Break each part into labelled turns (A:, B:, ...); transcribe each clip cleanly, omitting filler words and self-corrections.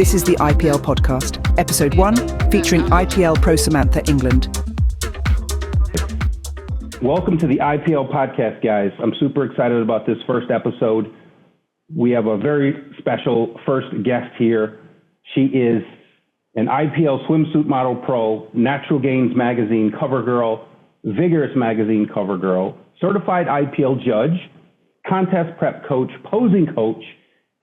A: This is the IPL podcast, episode 1, featuring IPL pro Samantha, England.
B: Welcome to the IPL podcast, guys. I'm super excited about this first episode. We have a very special first guest here. She is an IPL swimsuit model pro, Natural GAINZ magazine cover girl, Vigorous magazine cover girl, certified IPL judge, contest prep coach, posing coach,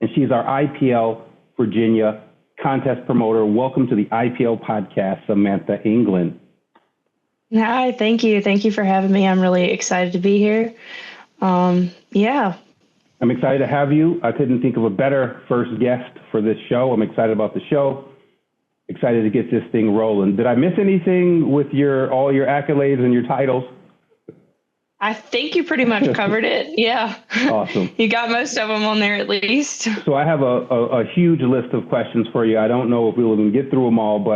B: and she's our IPL Virginia Contest promoter. Welcome to the IPL podcast, Samantha, England.
C: Hi, thank you. Thank you for having me. I'm really excited to be here. I'm
B: excited to have you. I couldn't think of a better first guest for this show. I'm excited about the show. Excited to get this thing rolling. Did I miss anything with all your accolades and your titles?
C: I think you pretty much covered it. Yeah.
B: Awesome.
C: You got most of them on there at least.
B: So I have a huge list of questions for you. I don't know if we'll even get through them all,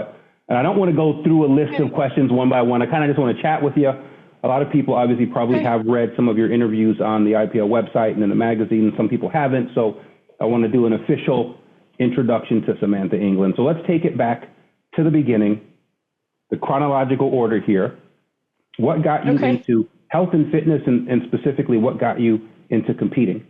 B: and I don't want to go through a list of questions one by one. I kind of just want to chat with you. A lot of people obviously probably have read some of your interviews on the IPL website and in the magazine, and some people haven't. So I want to do an official introduction to Samantha, England. So let's take it back to the beginning, the chronological order here. What got you into health and fitness, and specifically what got you into competing?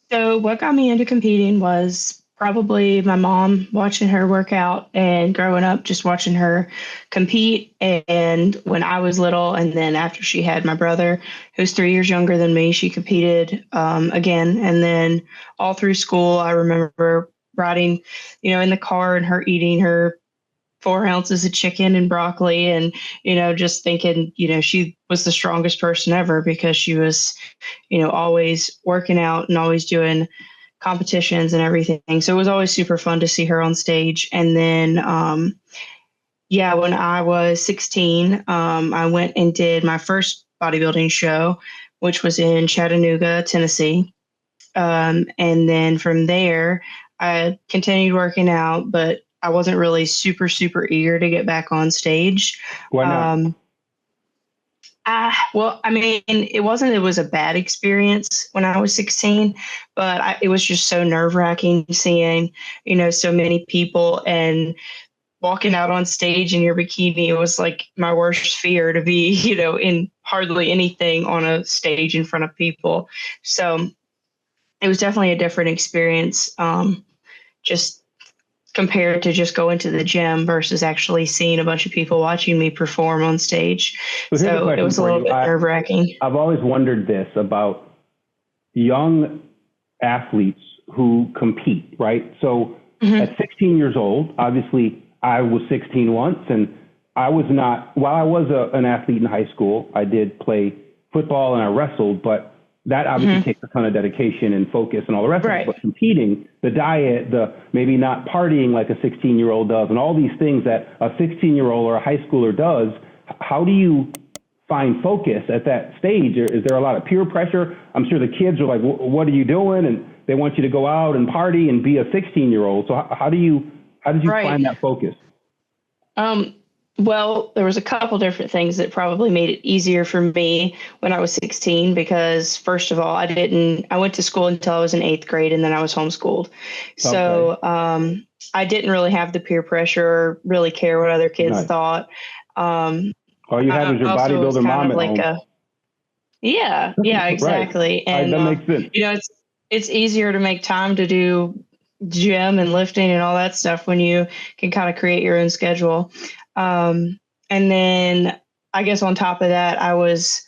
C: So what got me into competing was probably my mom watching her work out and growing up just watching her compete. And when I was little, and then after she had my brother, who's 3 years younger than me, she competed again. And then all through school, I remember riding, in the car and her eating her 4 ounces of chicken and broccoli and, just thinking, she was the strongest person ever because she was, always working out and always doing competitions and everything. So it was always super fun to see her on stage. And then, when I was 16, I went and did my first bodybuilding show, which was in Chattanooga, Tennessee. And then from there, I continued working out, but I wasn't really super, super eager to get back on stage.
B: Why not?
C: It was a bad experience when I was 16, but it was just so nerve wracking seeing, so many people and walking out on stage in your bikini. It was like my worst fear to be, in hardly anything on a stage in front of people. So it was definitely a different experience. Just compared to just going to the gym versus actually seeing a bunch of people watching me perform on stage. So it was a little bit nerve-wracking.
B: I've always wondered this about young athletes who compete, right? So at 16 years old, obviously I was 16 once, and while I was an athlete in high school, I did play football and I wrestled, but that obviously takes a ton of dedication and focus and all the rest of it. But competing, the diet, the maybe not partying like a 16-year-old does, and all these things that a 16-year-old or a high schooler does, how do you find focus at that stage? Is there a lot of peer pressure? I'm sure the kids are like, what are you doing? And they want you to go out and party and be a 16-year-old. So how did you find that focus?
C: Well, there was a couple different things that probably made it easier for me when I was 16, because first of all, I went to school until I was in 8th grade, and then I was homeschooled. Okay. So I didn't really have the peer pressure or really care what other kids thought.
B: All you had was your bodybuilder mom at home.
C: Yeah, exactly.
B: Right.
C: And
B: that makes sense.
C: It's easier to make time to do gym and lifting and all that stuff when you can kind of create your own schedule. And then I guess on top of that, I was,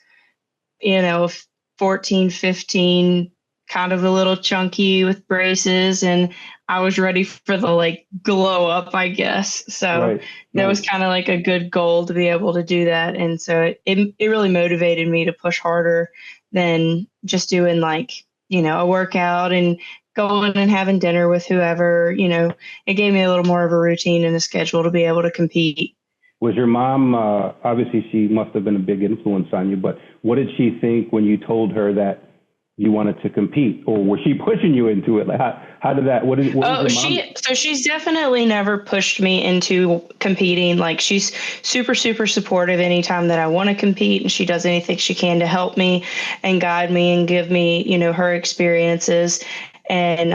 C: 14, 15, kind of a little chunky with braces, and I was ready for the glow up, I guess. So that was kind of like a good goal to be able to do that. And so it really motivated me to push harder than just doing a workout and going and having dinner with whoever. It gave me a little more of a routine and a schedule to be able to compete.
B: Was your mom, obviously she must have been a big influence on you, but what did she think when you told her that you wanted to compete, or was she pushing you into it? Like how did that, what is your mom?
C: She's definitely never pushed me into competing. She's super, super supportive anytime that I want to compete, and she does anything she can to help me and guide me and give me, her experiences. and,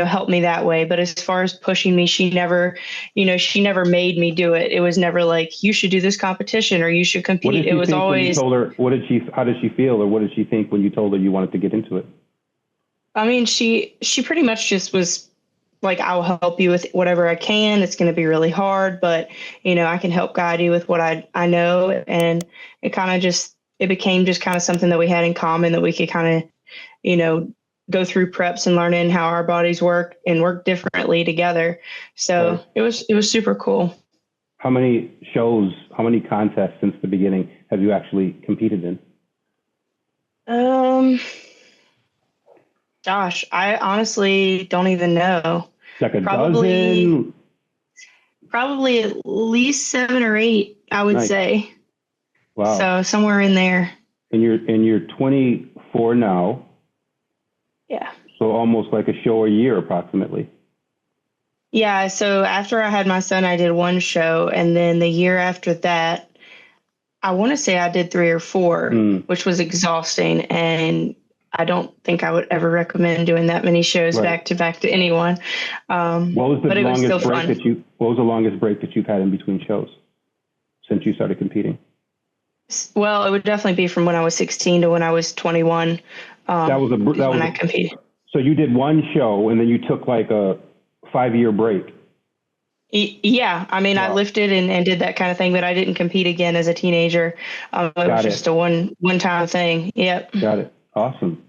C: help me that way. But as far as pushing me, she never made me do it. It was never like, you should do this competition or you should compete.
B: What did she
C: It was
B: think when you
C: always,
B: told her, how did she feel, or what did she think when you told her you wanted to get into it?
C: I mean, she pretty much just was like, I'll help you with whatever I can. It's going to be really hard, but, I can help guide you with what I know. And it became just kind of something that we had in common, that we could kind of, go through preps and learning how our bodies work and work differently together. So
B: Right.
C: it was super cool.
B: How many contests since the beginning have you actually competed in?
C: Gosh, I honestly don't even know.
B: Like a
C: Probably,
B: dozen?
C: probably at least 7 or 8, I would
B: Nice.
C: say.
B: Wow.
C: So somewhere in there.
B: And you're 24 now.
C: Yeah.
B: So almost like a show a year, approximately.
C: Yeah. So after I had my son, I did 1 show. And then the year after that, I want to say I did 3 or 4, which was exhausting. And I don't think I would ever recommend doing that many shows back to back to anyone.
B: What was the longest break what was the longest break that you've had in between shows since you started competing?
C: Well, it would definitely be from when I was 16 to when I was 21. When I competed.
B: So you did 1 show and then you took like a 5-year break.
C: Yeah. I mean, wow. I lifted and did that kind of thing, but I didn't compete again as a teenager. It was just a one-time thing. Yep.
B: Got it. Awesome.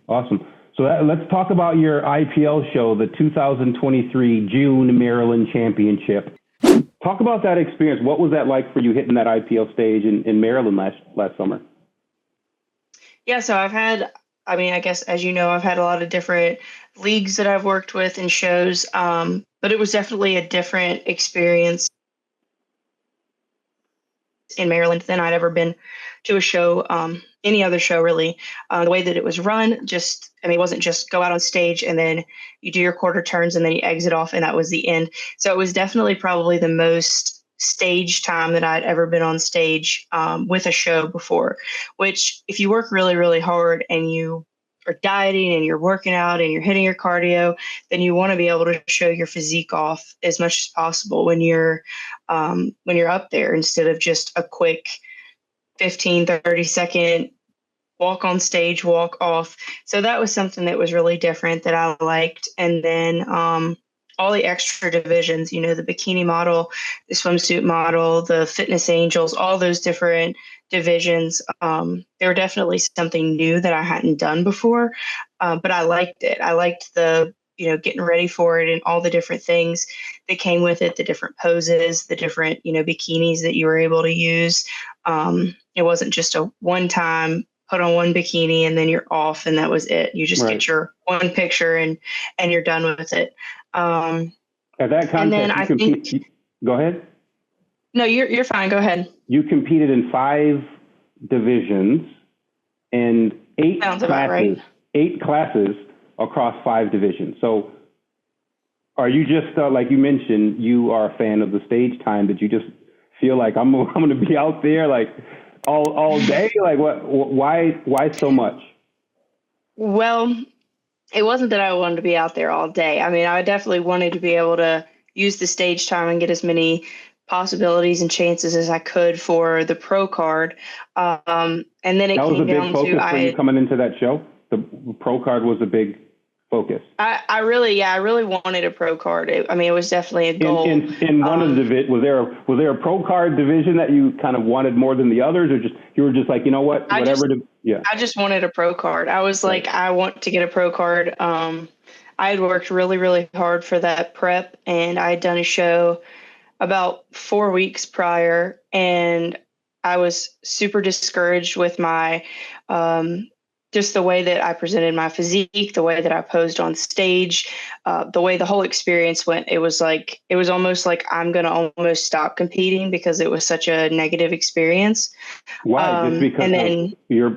B: So let's talk about your IPL show, the 2023 June Maryland Championship. Talk about that experience. What was that like for you hitting that IPL stage in Maryland last summer?
C: Yeah, so I guess, as you know, I've had a lot of different leagues that I've worked with and shows, but it was definitely a different experience in Maryland than I'd ever been to a show, any other show really. The way that it was run, it wasn't just go out on stage and then you do your quarter turns and then you exit off and that was the end. So it was definitely probably the most stage time that I'd ever been on stage with a show before, which if you work really, really hard and you are dieting and you're working out and you're hitting your cardio, then you want to be able to show your physique off as much as possible when you're up there, instead of just a quick 15-30 second walk on stage, walk off. So that was something that was really different that I liked. And then all the extra divisions, the bikini model, the swimsuit model, the fitness angels, all those different divisions, they were definitely something new that I hadn't done before, but I liked it. I liked the getting ready for it and all the different things that came with it, the different poses, the different bikinis that you were able to use. It wasn't just a one-time put on one bikini and then you're off and that was it. You just get your one picture and you're done with it.
B: At that contest, go ahead.
C: No, you're fine. Go ahead.
B: You competed in 5 divisions and 8
C: Sounds
B: classes.
C: About right.
B: 8 classes across 5 divisions. So, are you just like you mentioned? You are a fan of the stage time. Did you just feel like I'm going to be out there like all day? Like what? Why so much?
C: Well, it wasn't that I wanted to be out there all day. I mean, I definitely wanted to be able to use the stage time and get as many possibilities and chances as I could for the pro card. And then it came down to... That was a big focus
B: for you coming into that show? The pro card was a big focus.
C: I really wanted a pro card. It was definitely a goal.
B: In one of the was there a pro card division that you kind of wanted more than the others, or you were just like, you know what, whatever. I
C: just wanted a pro card. I was like, I want to get a pro card. I had worked really, really hard for that prep, and I had done a show about 4 weeks prior, and I was super discouraged with my just the way that I presented my physique, the way that I posed on stage, the way the whole experience went. It was almost like I'm going to almost stop competing because it was such a negative experience.
B: Why? Just because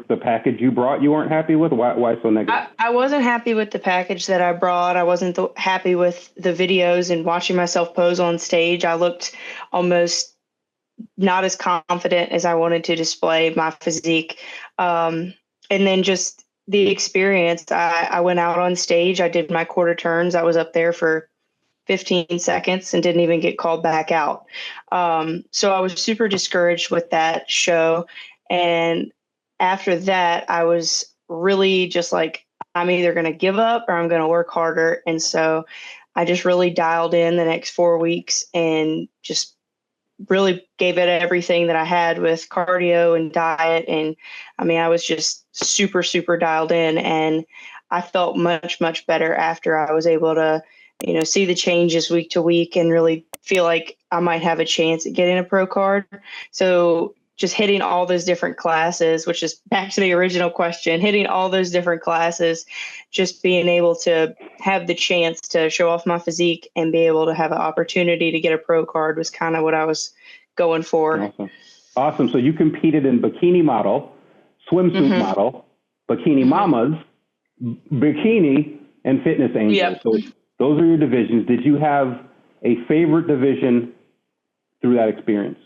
B: the package you brought you weren't happy with? Why so negative?
C: I wasn't happy with the package that I brought. I wasn't happy with the videos and watching myself pose on stage. I looked almost not as confident as I wanted to display my physique. And then just the experience. I went out on stage. I did my quarter turns. I was up there for 15 seconds and didn't even get called back out. So I was super discouraged with that show. And after that, I was really just like, I'm either going to give up or I'm going to work harder. And so I just really dialed in the next 4 weeks and just really gave it everything that I had with cardio and diet. And I mean, I was just super, super dialed in, and I felt much, much better after I was able to, see the changes week to week and really feel like I might have a chance at getting a pro card. So just hitting all those different classes, which is back to the original question, hitting all those different classes, just being able to have the chance to show off my physique and be able to have an opportunity to get a pro card was kind of what I was going for.
B: Awesome. So you competed in bikini model, swimsuit model, bikini mamas, bikini, and fitness angels.
C: Yep.
B: So those are your divisions. Did you have a favorite division through that experience?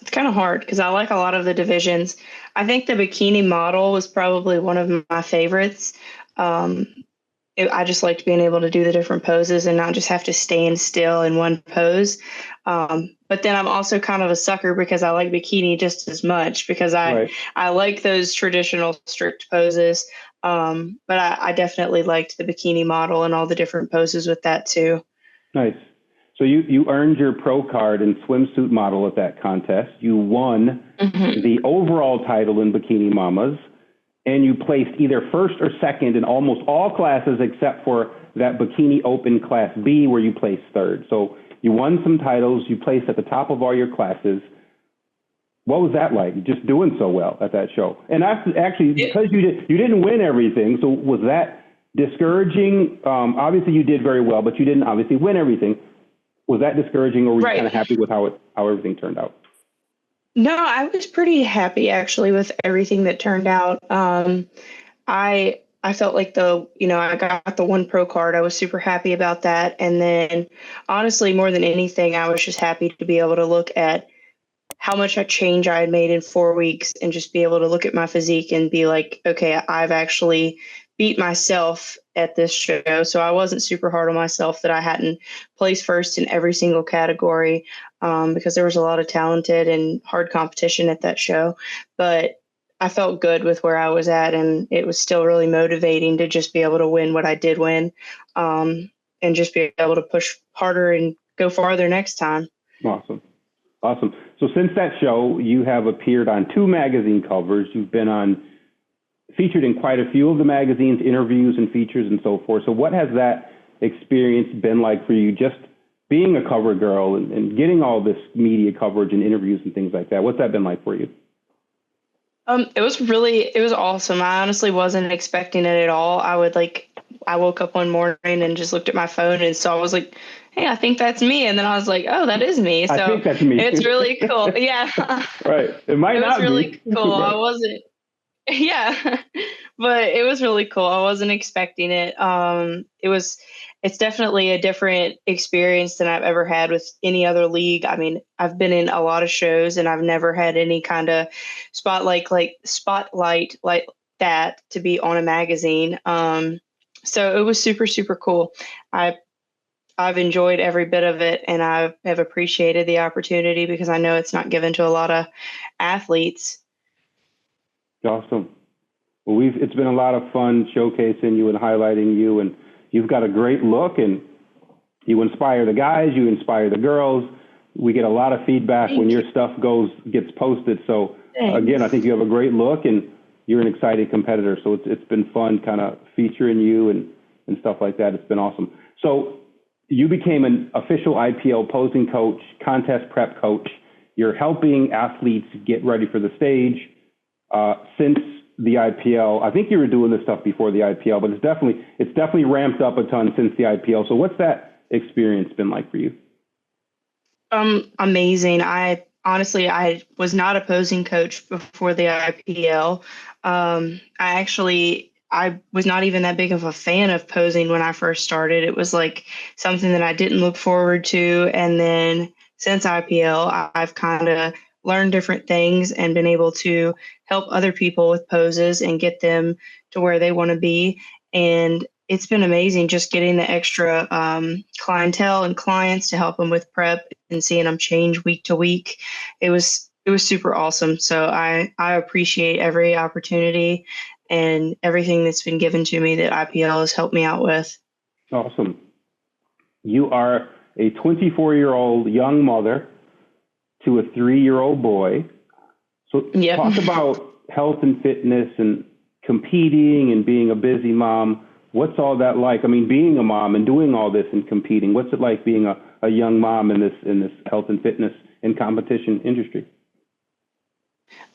C: It's kind of hard because I like a lot of the divisions. I think the bikini model was probably one of my favorites. I just liked being able to do the different poses and not just have to stand still in one pose. But then I'm also kind of a sucker because I like bikini just as much because I like those traditional strict poses. But I definitely liked the bikini model and all the different poses with that too.
B: Nice. So you earned your pro card in swimsuit model at that contest. You won the overall title in Bikini Mamas, and you placed either first or second in almost all classes except for that Bikini Open Class B where you placed third. So you won some titles. You placed at the top of all your classes. What was that like, just doing so well at that show? And actually, because you didn't win everything, so was that discouraging? Obviously, you did very well, but you didn't obviously win everything. Was that discouraging, or were you kind of happy with how everything turned out?
C: No, I was pretty happy actually with everything that turned out. I felt like I got the one pro card. I was super happy about that. And then honestly, more than anything, I was just happy to be able to look at how much a change I had made in 4 weeks and just be able to look at my physique and be like, okay, I've actually beat myself at this show. So I wasn't super hard on myself that I hadn't placed first in every single category because there was a lot of talented and hard competition at that show. But I felt good with where I was at, and it was still really motivating to just be able to win what I did win and just be able to push harder and go farther next time.
B: Awesome. So since that show, you have appeared on 2 magazine covers. You've been featured in quite a few of the magazine's interviews and features and so forth. So what has that experience been like for you, just being a cover girl and getting all this media coverage and interviews and things like that? What's that been like for you?
C: It was awesome. I honestly wasn't expecting it at all. I woke up one morning and just looked at my phone and saw, I was like, hey, I think that's me. And then I was like, oh, that is me. So
B: I think that's me.
C: It's really cool. Yeah.
B: Right. It might not be.
C: It was really cool.
B: Right.
C: I wasn't. Yeah, but it was really cool. I wasn't expecting it. It's definitely a different experience than I've ever had with any other league. I mean, I've been in a lot of shows and I've never had any kind of spotlight like that to be on a magazine. So it was super, super cool. I've enjoyed every bit of it, and I have appreciated the opportunity because I know it's not given to a lot of athletes.
B: Awesome. Well, it's been a lot of fun showcasing you and highlighting you, and you've got a great look, and you inspire the guys, you inspire the girls. We get a lot of feedback when your stuff gets posted. So again, I think you have a great look, and you're an exciting competitor. So it's been fun kind of featuring you and stuff like that. It's been awesome. So you became an official IPL posing coach, contest prep coach. You're helping athletes get ready for the stage. Since the IPL, I think you were doing this stuff before the IPL, but it's definitely ramped up a ton since the IPL. So what's that experience been like for you?
C: Amazing. I was not a posing coach before the IPL. I was not even that big of a fan of posing when I first started. It was like something that I didn't look forward to. And then since IPL, I've kind of learned different things and been able to help other people with poses and get them to where they want to be. And it's been amazing just getting the extra clientele and clients to help them with prep and seeing them change week to week. It was super awesome. So I appreciate every opportunity and everything that's been given to me that IPL has helped me out with.
B: Awesome. You are a 24-year-old young mother to a 3-year-old boy. So
C: Yep.
B: Talk about health and fitness and competing and being a busy mom. What's all that like? I mean, being a mom and doing all this and competing, what's it like being a young mom in this health and fitness and competition industry?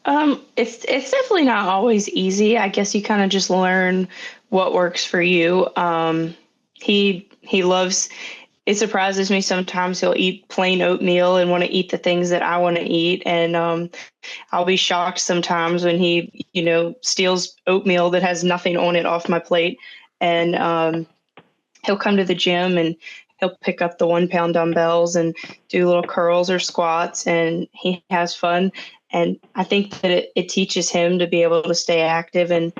C: It's definitely not always easy. I guess you kind of just learn what works for you. He loves. It surprises me sometimes he'll eat plain oatmeal and want to eat the things that I want to eat, and I'll be shocked sometimes when he, steals oatmeal that has nothing on it off my plate, and he'll come to the gym and he'll pick up the 1 pound dumbbells and do little curls or squats, and he has fun. And I think that it teaches him to be able to stay active, and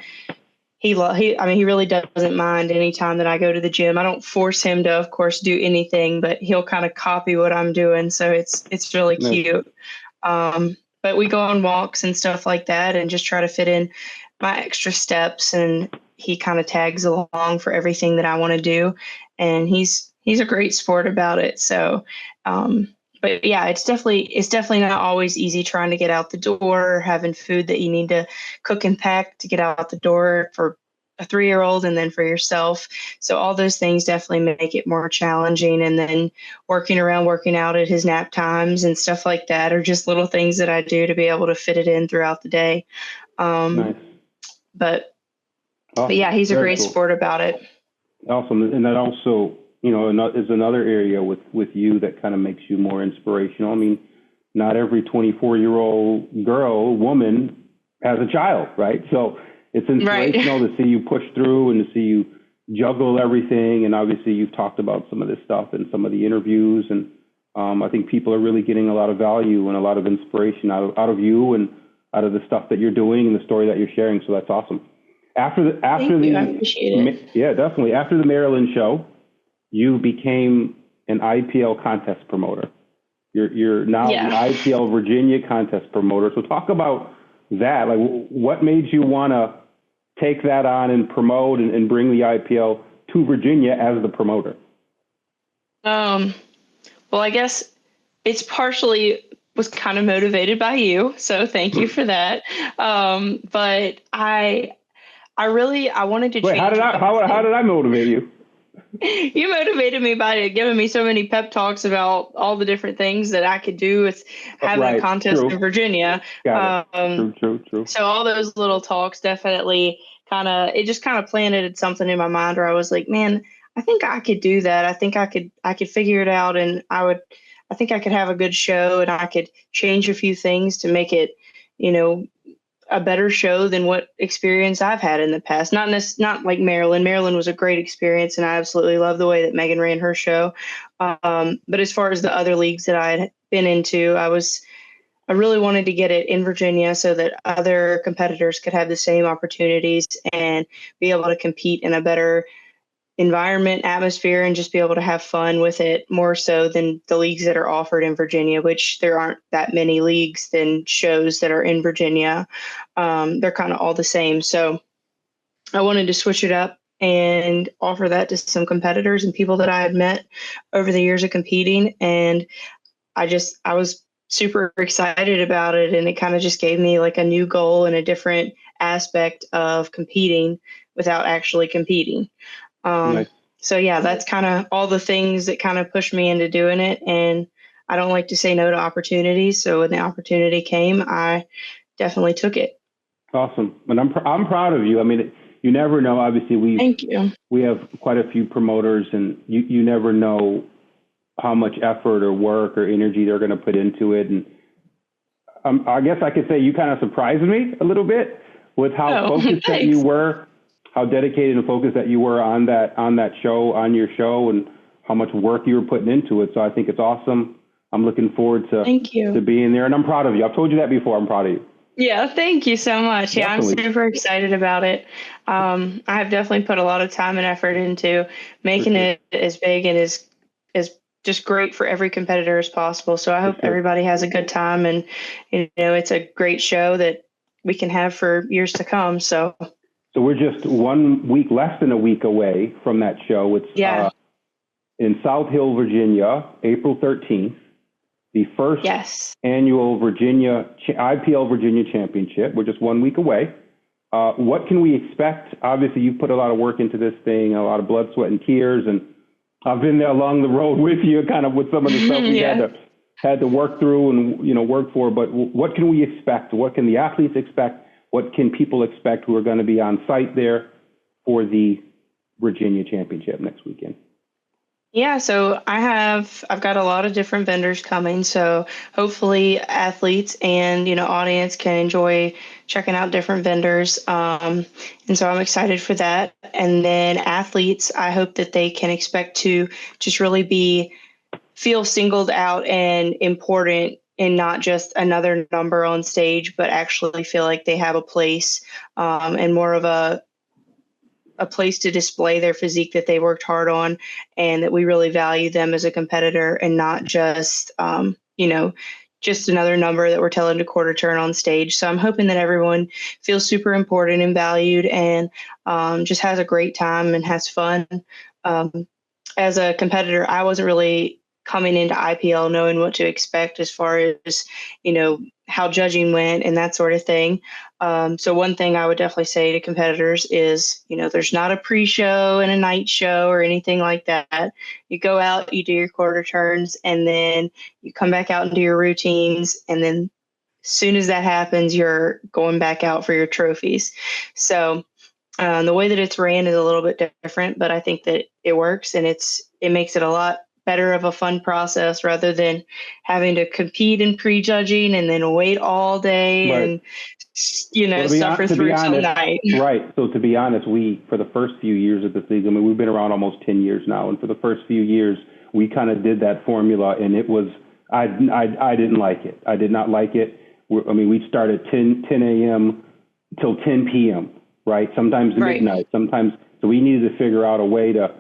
C: he really doesn't mind any time that I go to the gym. I don't force him to, of course, do anything, but he'll kind of copy what I'm doing. So it's really
B: Nice.
C: cute. But we go on walks and stuff like that and just try to fit in my extra steps, and he kind of tags along for everything that I want to do. And he's a great sport about it. So, but yeah, it's definitely not always easy trying to get out the door, having food that you need to cook and pack to get out the door for a 3-year-old and then for yourself. So all those things definitely make it more challenging. And then working out at his nap times and stuff like that are just little things that I do to be able to fit it in throughout the day.
B: Nice.
C: But
B: Awesome.
C: yeah, he's a
B: Very
C: great
B: cool.
C: sport about it.
B: Awesome. And that also, is another area with you that kind of makes you more inspirational. I mean, not every 24-year-old woman has a child, right? So it's inspirational to see you push through and to see you juggle everything. And obviously you've talked about some of this stuff in some of the interviews. And I think people are really getting a lot of value and a lot of inspiration out of you and out of the stuff that you're doing and the story that you're sharing. So that's awesome. After the
C: I appreciate it.
B: Yeah, definitely. After the Maryland show, you became an IPL contest promoter. You're now the IPL Virginia Contest promoter. So talk about that. Like, what made you want to take that on and promote and bring the IPL to Virginia as the promoter?
C: Well, I guess it's partially was kind of motivated by you, so thank you for that. But I wanted to.
B: Wait, how did I motivate you?
C: You motivated me by giving me so many pep talks about all the different things that I could do with having a contest in Virginia.
B: Got it. True.
C: So all those little talks definitely it just planted something in my mind where I was like, man, I think I could do that. I think I could figure it out, and I think I could have a good show, and I could change a few things to make it, a better show than what experience I've had in the past. Not like Maryland. Maryland was a great experience, and I absolutely love the way that Megan ran her show. But as far as the other leagues that I had been into, I really wanted to get it in Virginia so that other competitors could have the same opportunities and be able to compete in a better environment, atmosphere, and just be able to have fun with it more so than the leagues that are offered in Virginia, which there aren't that many leagues than shows that are in Virginia. They're kind of all the same. So I wanted to switch it up and offer that to some competitors and people that I had met over the years of competing. And I was super excited about it. And it kind of just gave me like a new goal and a different aspect of competing without actually competing.
B: Nice.
C: So yeah, that's kind of all the things that kind of pushed me into doing it. And I don't like to say no to opportunities. So when the opportunity came, I definitely took it.
B: Awesome. And I'm proud of you. I mean, you never know. Obviously,
C: Thank you.
B: We have quite a few promoters, and you never know how much effort or work or energy they're going to put into it. And I guess I could say you kind of surprised me a little bit with how focused that you were. How dedicated and focused that you were on your show, and how much work you were putting into it. So I think it's awesome. I'm looking forward
C: Thank you.
B: to being there, and I'm proud of you. I've told you that before. I'm proud of you.
C: Yeah, thank you so much. Yeah, I'm
B: Definitely.
C: super excited about it. I've definitely put a lot of time and effort into making
B: sure.
C: it as big and as just great for every competitor as possible. So I hope
B: sure.
C: everybody has a good time, and it's a great show that we can have for years to come. So
B: we're just 1 week, less than a week away from that show. It's
C: yeah,
B: in South Hill, Virginia, April 13th. The first
C: yes.
B: annual IPL Virginia Championship. We're just 1 week away. What can we expect? Obviously, you've put a lot of work into this thing, a lot of blood, sweat, and tears, and I've been there along the road with you, kind of with some of the stuff we had to work through and work for. But what can we expect? What can the athletes expect? What can people expect who are going to be on site there for the Virginia Championship next weekend?
C: Yeah, so I've got a lot of different vendors coming, so hopefully athletes and audience can enjoy checking out different vendors, and so I'm excited for that. And then athletes, I hope that they can expect to just really feel singled out and important, and not just another number on stage, but actually feel like they have a place, and more of a place to display their physique that they worked hard on, and that we really value them as a competitor, and not just just another number that we're telling to quarter turn on stage. So I'm hoping that everyone feels super important and valued, and just has a great time and has fun. As a competitor, I wasn't really coming into IPL knowing what to expect as far as how judging went and that sort of thing. So one thing I would definitely say to competitors is, there's not a pre-show and a night show or anything like that. You go out, you do your quarter turns, and then you come back out and do your routines. And then as soon as that happens, you're going back out for your trophies. So the way that it's ran is a little bit different, but I think that it works, and it makes it a lot better of a fun process rather than having to compete in prejudging and then wait all day and suffer through till night.
B: Right. So to be honest, we, for the first few years of this league, I mean, we've been around almost 10 years now, and for the first few years, we kind of did that formula, and it was I didn't like it. I did not like it. We'd start at 10 a.m. till 10 p.m. Right. Sometimes midnight. Sometimes. So we needed to figure out a way to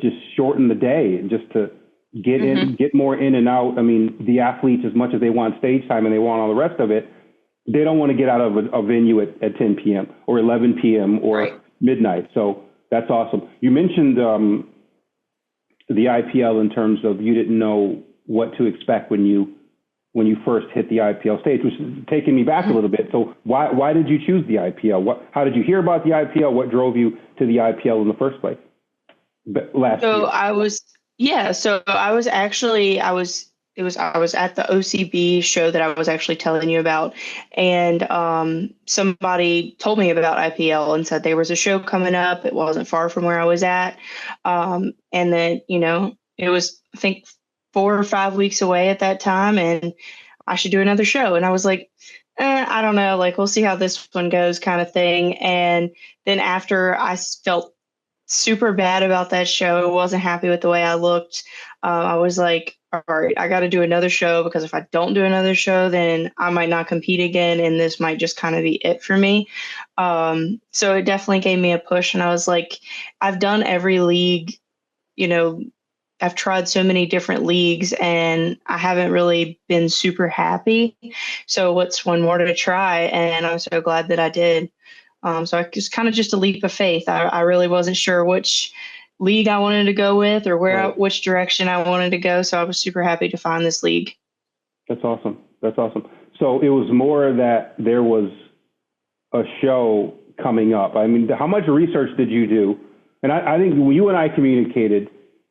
B: just shorten the day and just to get more in and out. I mean, the athletes, as much as they want stage time and they want all the rest of it, they don't want to get out of a venue at 10 p.m. or 11 p.m. or midnight. So that's awesome. You mentioned the IPL in terms of you didn't know what to expect when you first hit the IPL stage, which is taking me back a little bit. So why did you choose the IPL? How did you hear about the IPL? What drove you to the IPL in the first place? Last year.
C: I was at the OCB show that I was actually telling you about, and somebody told me about IPL and said there was a show coming up. It wasn't far from where I was at, and then it was, I think, 4 or 5 weeks away at that time, and I should do another show. And I was like, I don't know, like, we'll see how this one goes, kind of thing. And then after I felt super bad about that show, wasn't happy with the way I looked, I was like, all right, I got to do another show, because if I don't do another show, then I might not compete again, and this might just kind of be it for me. So it definitely gave me a push, and I was like, I've done every league, I've tried so many different leagues, and I haven't really been super happy. So what's one more to try? And I'm so glad that I did. So it was kind of just a leap of faith. I really wasn't sure which league I wanted to go with, or which direction I wanted to go. So I was super happy to find this league.
B: That's awesome. So it was more that there was a show coming up. I mean, how much research did you do? And I think you and I communicated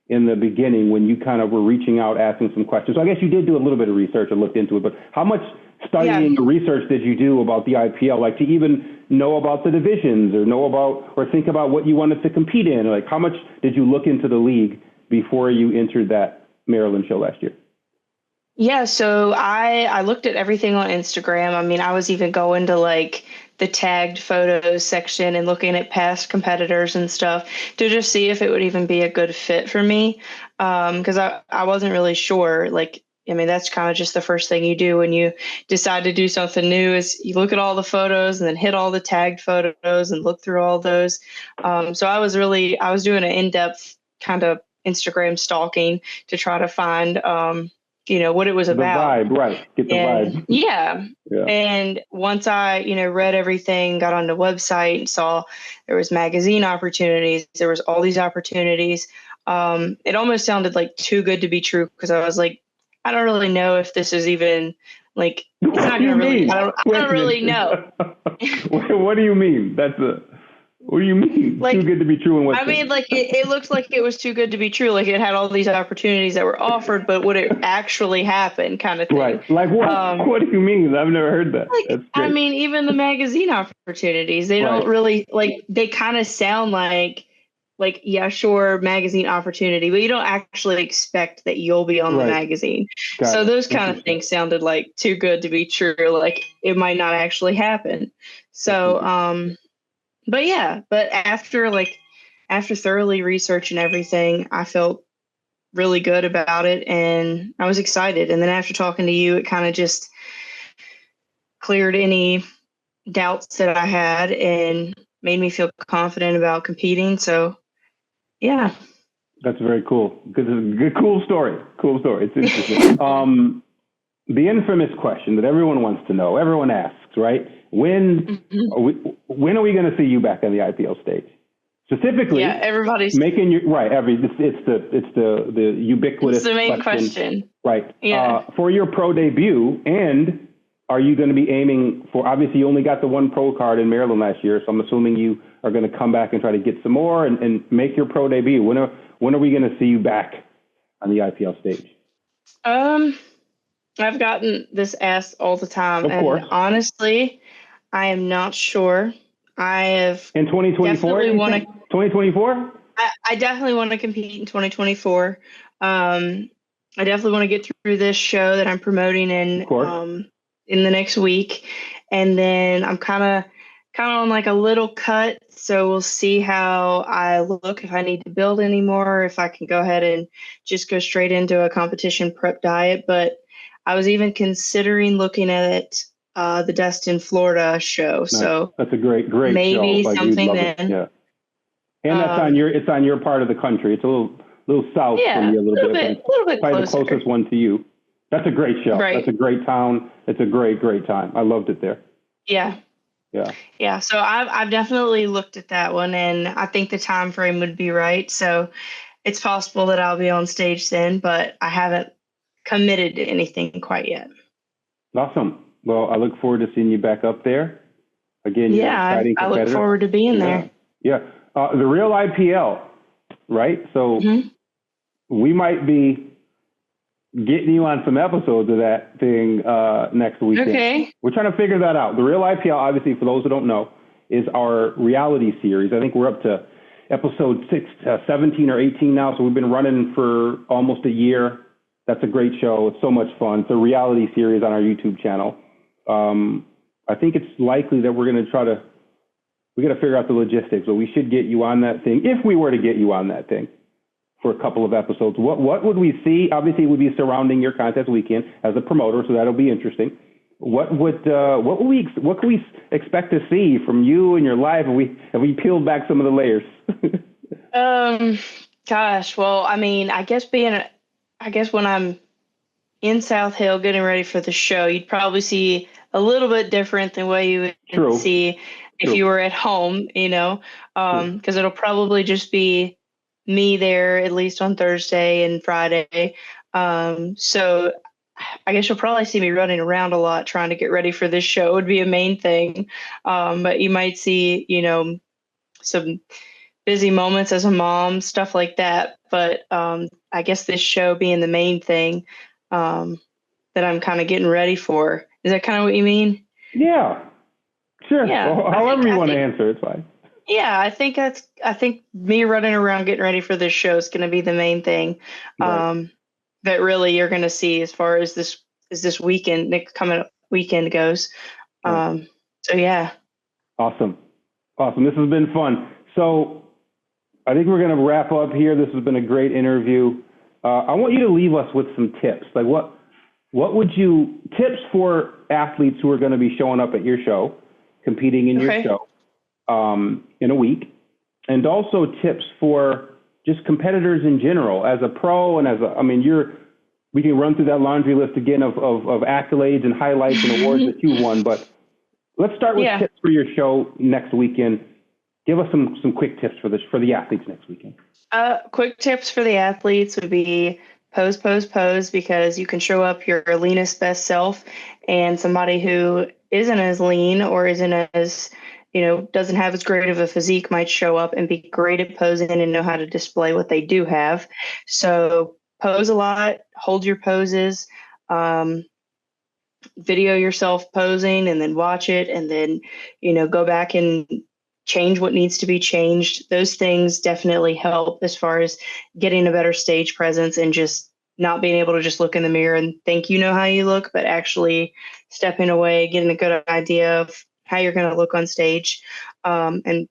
B: in the beginning when you kind of were reaching out, asking some questions. So I guess you did do a little bit of research and looked into it, but how much studying or research did you do about the IPL, like to even know about the divisions or know about or think about what you wanted to compete in? Like, how much did you look into the league before you entered that Maryland show last year?
C: Yeah, so I looked at everything on Instagram. I mean, I was even going to like the tagged photos section and looking at past competitors and stuff to just see if it would even be a good fit for me. Because I wasn't really sure, like, I mean, that's kind of just the first thing you do when you decide to do something new is you look at all the photos and then hit all the tagged photos and look through all those. So I was doing an in-depth kind of Instagram stalking to try to find, what it was about.
B: The vibe, right. Get the vibe.
C: Yeah.
B: Yeah.
C: And once I, read everything, got on the website and saw there was magazine opportunities, there was all these opportunities. It almost sounded like too good to be true because I was like, I don't really know if this is even like, it's not going to really, I don't really know.
B: What do you mean? What do you mean?
C: Like,
B: too good to be true? And what?
C: I mean, like it looks like it was too good to be true. Like it had all these opportunities that were offered, but would it actually happen? Kind of thing.
B: Right. Like what? What do you mean? I've never heard that.
C: Like, I mean, even the magazine opportunities, they don't really like. They kind of sound like yeah, sure, magazine opportunity, but you don't actually expect that you'll be on the magazine. So those kind of things sounded like too good to be true. Like it might not actually happen. So, but after thoroughly researching everything, I felt really good about it and I was excited. And then after talking to you, it kind of just cleared any doubts that I had and made me feel confident about competing. So, yeah.
B: That's very cool. Cool story. Cool story. It's interesting. The infamous question that everyone wants to know, everyone asks, right? When are we going to see you back on the IPL stage? Specifically,
C: everybody's
B: making your it's the ubiquitous.
C: It's the main question.
B: Right.
C: Yeah.
B: For your pro debut, and are you going to be aiming for? Obviously, you only got the one pro card in Maryland last year, so I'm assuming you are going to come back and try to get some more and make your pro debut. When are we going to see you back on the IPL stage?
C: I've gotten this asked all the time,
B: of course.
C: And honestly, I am not sure. I have
B: in 2024. 2024.
C: I definitely want to compete in 2024. I definitely want to get through this show that I'm promoting in the next week, and then I'm kind of on like a little cut. So we'll see how I look, if I need to build any more, if I can go ahead and just go straight into a competition prep diet. But I was even considering looking at the Destin, Florida show. Nice. So
B: that's a great
C: maybe
B: show.
C: Something then.
B: Yeah. And it's on your part of the country. It's a little south from you, a little bit
C: probably
B: closer. The closest one to you. That's a great show.
C: Right.
B: That's a great town. It's a great time. I loved it there.
C: Yeah. Yeah. So I've definitely looked at that one, and I think the time frame would be right. So it's possible that I'll be on stage then, but I haven't committed to anything quite yet.
B: Awesome. Well, I look forward to seeing you back up there again.
C: Yeah, I look forward to being there.
B: Yeah. The Real IPL, right? So we might be getting you on some episodes of that thing next weekend.
C: Okay.
B: We're trying to figure that out. The Real IPL, obviously, for those who don't know, is our reality series. I think we're up to episode 17 or 18 now, so we've been running for almost a year. That's a great show. It's so much fun. It's a reality series on our YouTube channel. I think it's likely that we're going to we got to figure out the logistics, but we should get you on that thing. If we were to get you on that thing for a couple of episodes, what would we see? Obviously, it would be surrounding your contest weekend as a promoter, so that'll be interesting. What can we expect to see from you and your life? Have we peeled back some of the layers?
C: Gosh, well, I mean, I guess when I'm in South Hill getting ready for the show, you'd probably see a little bit different than what you would see if you were at home, because it'll probably just be me there, at least on Thursday and Friday. So I guess you'll probably see me running around a lot trying to get ready for this show would be a main thing. But you might see, some busy moments as a mom, stuff like that. But I guess this show being the main thing that I'm kind of getting ready for. Is that kind of what you mean?
B: Yeah, sure.
C: Yeah,
B: well, however you want to answer, it's fine.
C: Yeah, I think me running around getting ready for this show is going to be the main thing that really you're going to see as far as this weekend, next coming up weekend goes. So yeah. Awesome.
B: This has been fun. So I think we're going to wrap up here. This has been a great interview. I want you to leave us with some tips. Like what would you, tips for athletes who are going to be showing up at your show, competing in your show in a week, and also tips for just competitors in general, as a pro and as a, I mean, we can run through that laundry list again of accolades and highlights and awards that you won, but let's start with tips for your show next weekend. Give us some quick tips for the athletes next weekend.
C: Quick tips for the athletes would be pose, because you can show up your leanest best self, and somebody who isn't as lean or isn't as, doesn't have as great of a physique might show up and be great at posing and know how to display what they do have. So pose a lot, hold your poses, video yourself posing and then watch it, and then, go back and change what needs to be changed. Those things definitely help as far as getting a better stage presence and just not being able to just look in the mirror and think you know how you look, but actually stepping away, getting a good idea of how you're going to look on stage, and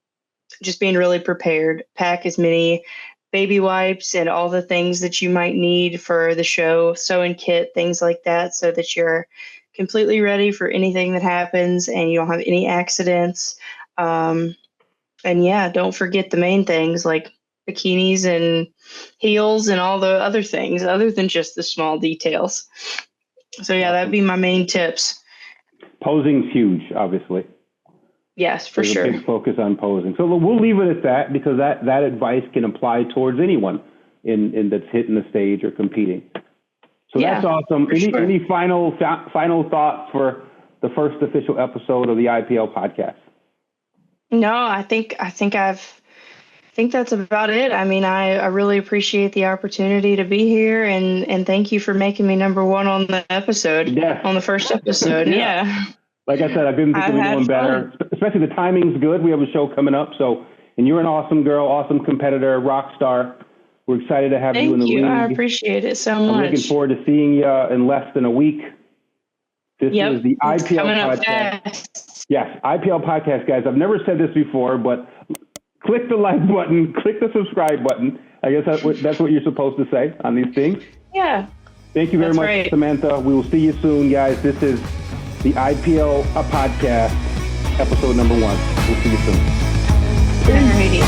C: just being really prepared. Pack as many baby wipes and all the things that you might need for the show, sewing kit, things like that, so that you're completely ready for anything that happens and you don't have any accidents. And don't forget the main things like bikinis and heels and all the other things other than just the small details. So that'd be my main tips.
B: Posing's huge, obviously.
C: Yes, for
B: There's
C: sure.
B: a big focus on posing. So we'll leave it at that, because that advice can apply towards anyone in that's hitting the stage or competing. So that's awesome. Any final thoughts for the first official episode of the IPL podcast?
C: No, I think that's about it. I mean, I really appreciate the opportunity to be here, and thank you for making me number one on the episode, on the first episode.
B: Like I said, I couldn't think of anyone better. Especially the timing's good. We have a show coming up, and you're an awesome girl, awesome competitor, rock star. We're excited to have you in the league.
C: I appreciate it so much.
B: I'm looking forward to seeing you in less than a week. This is the IPL podcast. Yes, IPL podcast, guys. I've never said this before, but click the like button, click the subscribe button. I guess that's what you're supposed to say on these things.
C: Yeah.
B: Thank you very much, Samantha. We will see you soon, guys. This is the IPL podcast, episode number 1. We'll see you soon.
C: Alrighty.